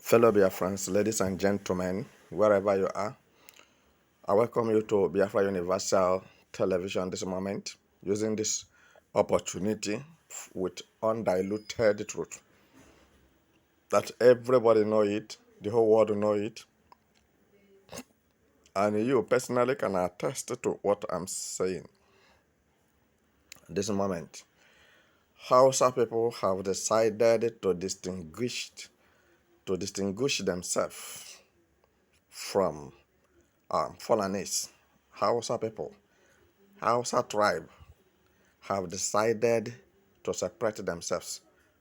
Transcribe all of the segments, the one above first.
Fellow Biafrans, ladies and gentlemen, wherever you are, I welcome you to Biafra Universal Television this moment, using this opportunity with undiluted truth. That everybody know it, the whole world know it, and you personally can attest to what I'm saying. This moment, Hausa people have decided to distinguish themselves from Fulanis. Hausa people, Hausa tribe have decided to separate themselves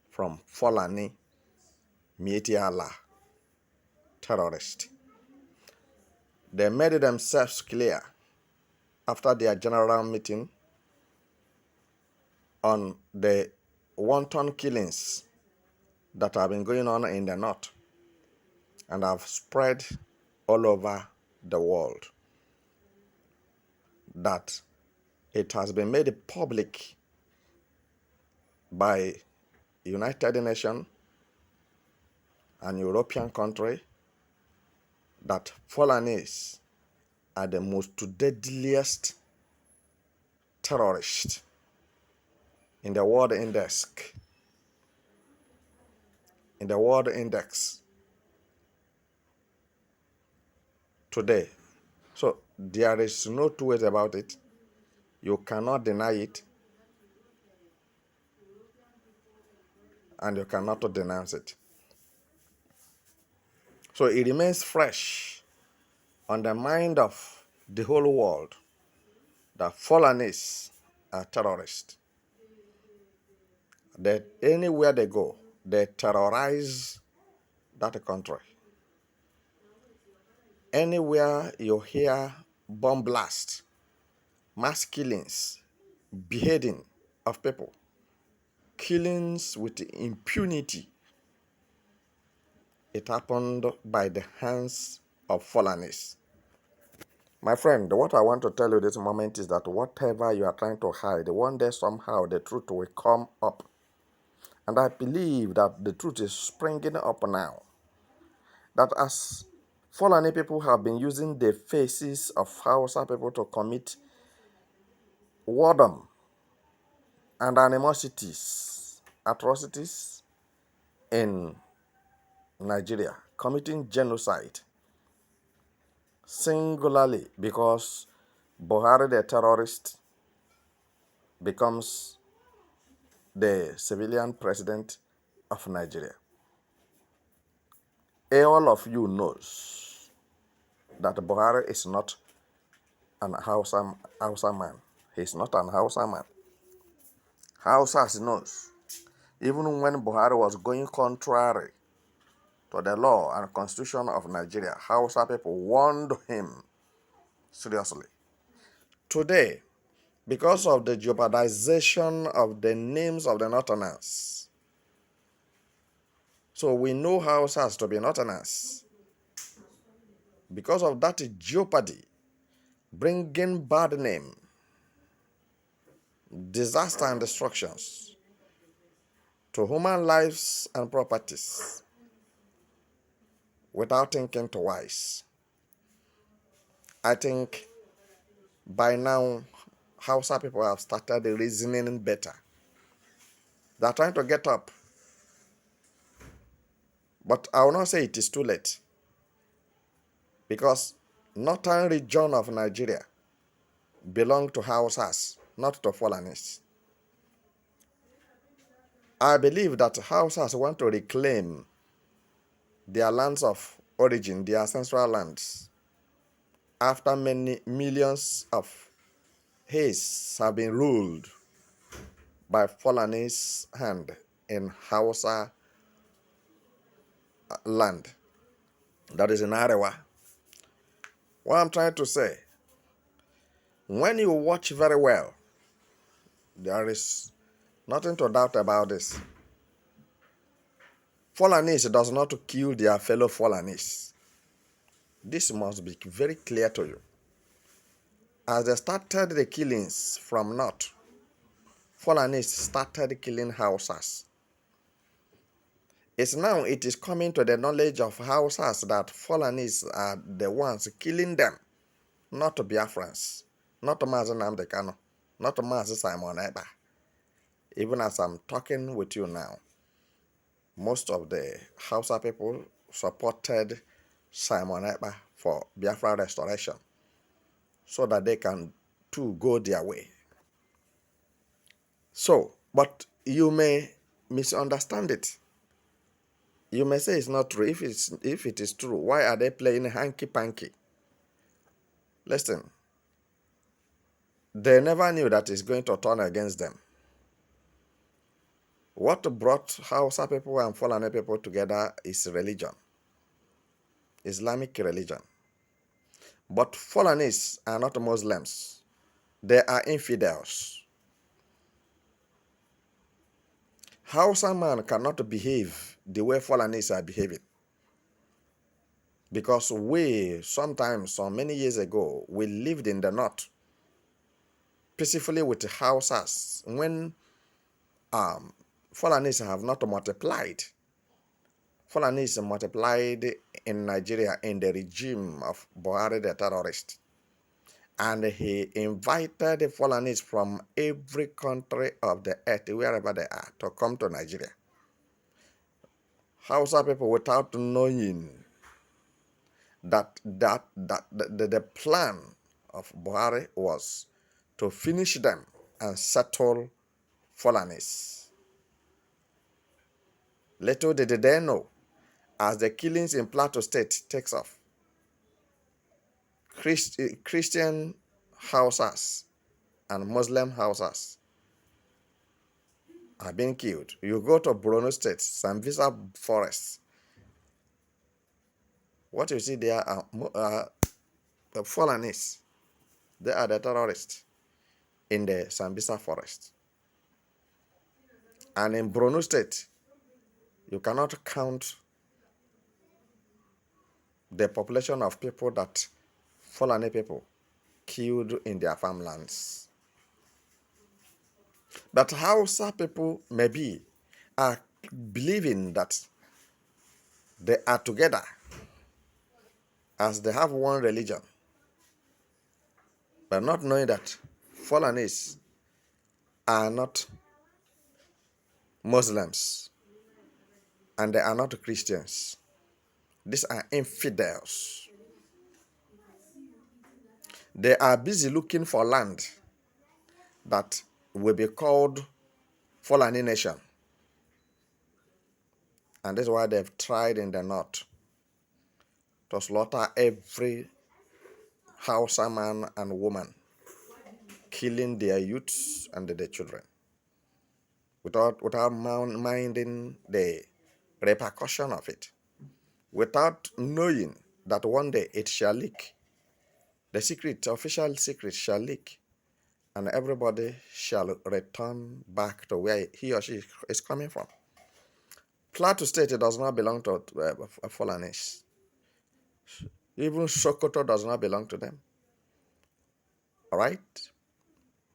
from Fulani Mietiala terrorists. They made themselves clear after their general meeting on the wanton killings that have been going on in the north and have spread all over the world, that it has been made public by United Nations and European country that Fulanis are the most deadliest terrorists in the world index. Today. So there is no two ways about it. You cannot deny it, and you cannot denounce it. So it remains fresh on the mind of the whole world that Fulanis are terrorists. That anywhere they go, they terrorize that country. Anywhere you hear bomb blast, mass killings, beheading of people, killings with impunity, it happened by the hands of Fulanis. My friend, what I want to tell you this moment is that whatever you are trying to hide, one day somehow the truth will come up. And I believe that the truth is springing up now. That as Fulani people have been using the faces of Hausa people to commit wardom and animosities, atrocities in Nigeria, committing genocide, singularly because Buhari the terrorist becomes the civilian president of Nigeria. All of you knows that Buhari is not an Hausa man. He's not an Hausa man. Hausas knows. Even when Buhari was going contrary to the law and constitution of Nigeria, Hausa people warned him seriously. Today, because of the jeopardization of the names of the Northerners, so we know Hausas to be Northerners. Because of that jeopardy, bringing bad name, disaster and destructions to human lives and properties without thinking twice. I think by now, Hausa people have started reasoning better. They're trying to get up. But I will not say it is too late. Because northern region of Nigeria belong to Hausas, not to Fulanis. I believe that Hausas want to reclaim their lands of origin, their ancestral lands, after many millions of years have been ruled by Fulani's hand in Hausa land, that is in Arewa. What I'm trying to say, when you watch very well, there is nothing to doubt about this. Fulanis does not kill their fellow Fulanis. This must be very clear to you. As they started the killings from north, Fulanis started killing Hausas. It's now it is coming to the knowledge of Hausas that Fulanis are the ones killing them, not Biafrans, not Mazen Namdekano, not Mazen Simon Eba. Even as I'm talking with you now, most of the Hausa people supported Simon Eba for Biafra restoration so that they can too go their way. So, but you may misunderstand it. You may say it's not true. If it is true, why are they playing hanky-panky? Listen, they never knew that it's going to turn against them. What brought Hausa people and Fulani people together is religion, Islamic religion. But Fulanis are not Muslims. They are infidels. Hausa man cannot behave the way Fulanis are behaving. Because we, sometimes, so many years ago, we lived in the north peacefully with the Hausas when Fulanis have not multiplied. Fulanis multiplied in Nigeria in the regime of Buhari the terrorist. And he invited the Fulanis from every country of the earth, wherever they are, to come to Nigeria. Hausa people, without knowing that the plan of Buhari was to finish them and settle Fulanis. Little did they know, as the killings in Plateau State takes off, Christian Hausas and Muslim Hausas are being killed. You go to Borno State, Sambisa Forest. What you see there are the Fulanis. They are the terrorists in the Sambisa Forest. And in Borno State, you cannot count the population of people that Fulani people killed in their farmlands. But Hausa people maybe are believing that they are together as they have one religion, but not knowing that Fulanis are not Muslims and they are not Christians. These are infidels. They are busy looking for land that will be called Fulani Nation. And that's why they've tried in the north to slaughter every Hausa man and woman, killing their youths and their children, without minding the repercussion of it, without knowing that one day it shall leak. The secret, official secret shall leak, and everybody shall return back to where he or she is coming from. Plateau State does not belong to Fulanis. Even Sokoto does not belong to them. All right?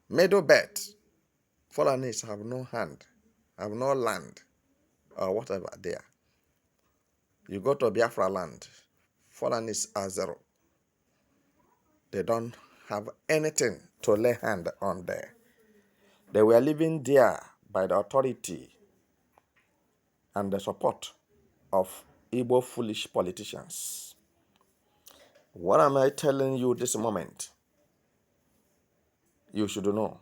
Meadow Belt, Fulanis have no hand, have no land, or whatever there. You go to Biafra land, Fulanis are zero. They don't have anything to lay hand on there. They were living there by the authority and the support of Igbo foolish politicians. What am I telling you this moment? You should know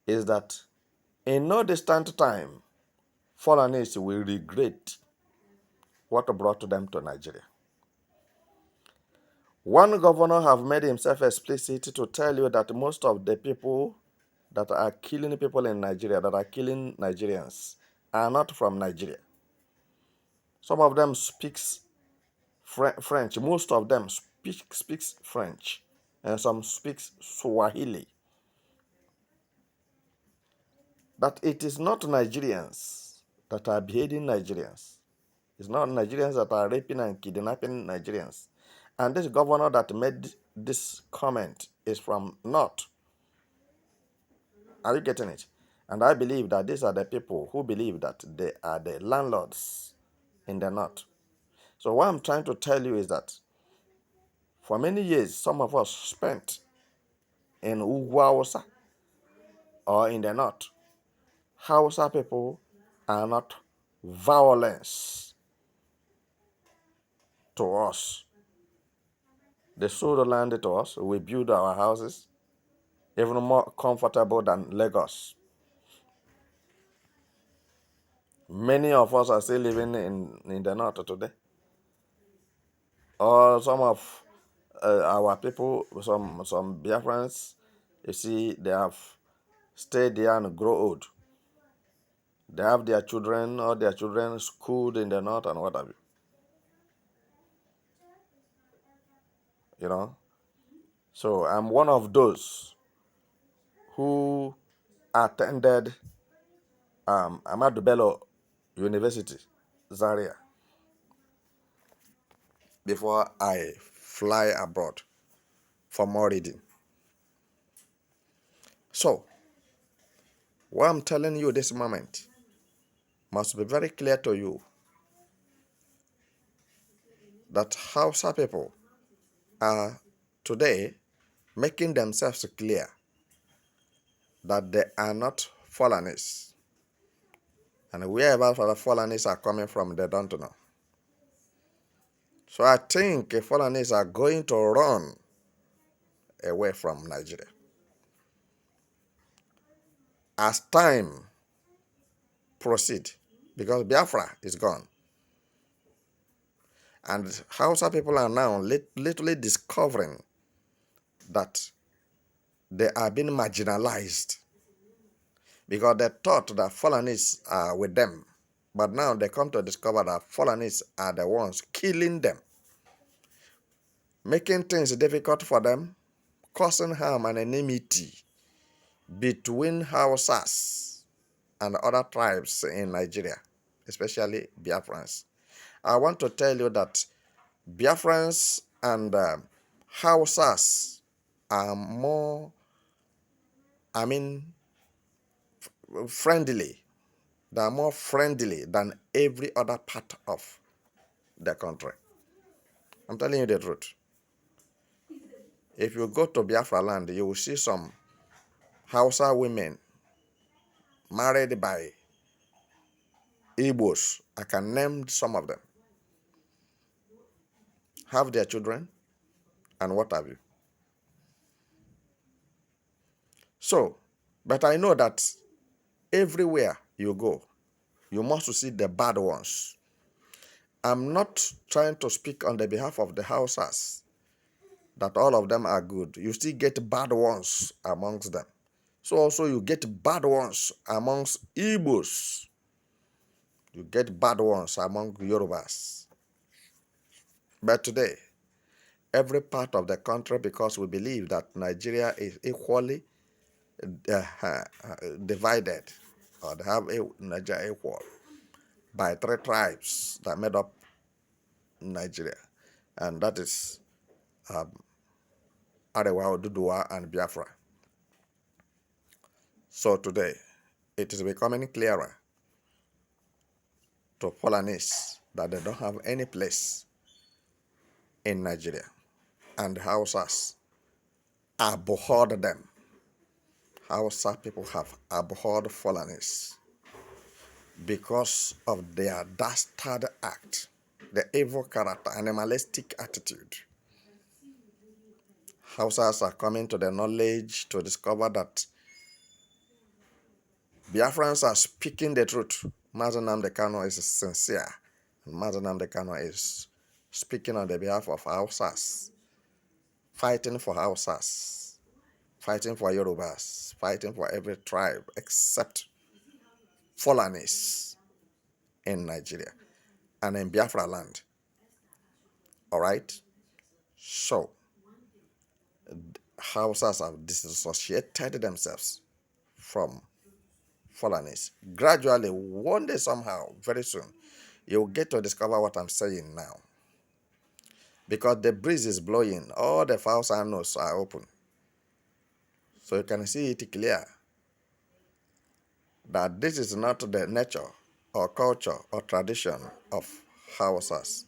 is that in no distant time, Fulanis will regret what brought them to Nigeria. One governor have made himself explicit to tell you that most of the people that are killing people in Nigeria, that are killing Nigerians, are not from Nigeria. Some of them speaks French. Most of them speaks French, and some speaks Swahili. That it is not Nigerians that are beheading Nigerians. It's not Nigerians that are raping and kidnapping Nigerians. And this governor that made this comment is from North. Are you getting it? And I believe that these are the people who believe that they are the landlords in the north. So what I'm trying to tell you is that for many years, some of us spent in Ugwu Hausa or in the north. Hausa people are not violence to us. They sold the land to us. We build our houses even more comfortable than Lagos. Many of us are still living in the north today. Or some of our people, some Biafrans, you see, they have stayed there and grow old. They have their children or their children schooled in the north and what have you. You know? So I'm one of those who attended Ahmadu Bello University, Zaria, before I fly abroad for more reading. So, what I'm telling you this moment must be very clear to you that Hausa people are today making themselves clear that they are not Fulanis. And wherever the Fulanis are coming from, they don't know. So I think Fulanis are going to run away from Nigeria. As time proceed, because Biafra is gone. And Hausa people are now literally discovering that they are being marginalized because they thought that Fulanis are with them. But now they come to discover that Fulanis are the ones killing them, making things difficult for them, causing harm and enmity between Hausas and other tribes in Nigeria, especially Biafrans. I want to tell you that Biafrans and Hausas are more, friendly. They are more friendly than every other part of the country. I'm telling you the truth. If you go to Biafra land, you will see some Hausa women married by Igbos. I can name some of them. Have their children and what have you. So, but I know that everywhere you go, you must see the bad ones. I'm not trying to speak on the behalf of the Hausas, that all of them are good. You still get bad ones amongst them. So also you get bad ones amongst Igbos. You get bad ones among Yorubas. But today, every part of the country, because we believe that Nigeria is equally divided, or they have Nigeria equal, by three tribes that made up Nigeria. And that is Arewa, Oduduwa, and Biafra. So today, it is becoming clearer to Fulanis that they don't have any place in Nigeria. And Hausas abhorred them. Hausa people have abhorred Fulanis because of their dastard act, the evil character, animalistic attitude. Hausas are coming to the knowledge to discover that Biafrans are speaking the truth. Mazi Nnamdi Kanu is sincere, and Mazi Nnamdi Kanu is speaking on the behalf of Hausas, fighting for Hausas, fighting for Yorubas, fighting for every tribe except Fulanis in Nigeria and in Biafra land. All right? So, Hausas have dissociated themselves from Fulanis. Gradually, one day somehow, very soon, you'll get to discover what I'm saying now. Because the breeze is blowing, all the fowls and nose are open. So you can see it clear that this is not the nature or culture or tradition of Hausas.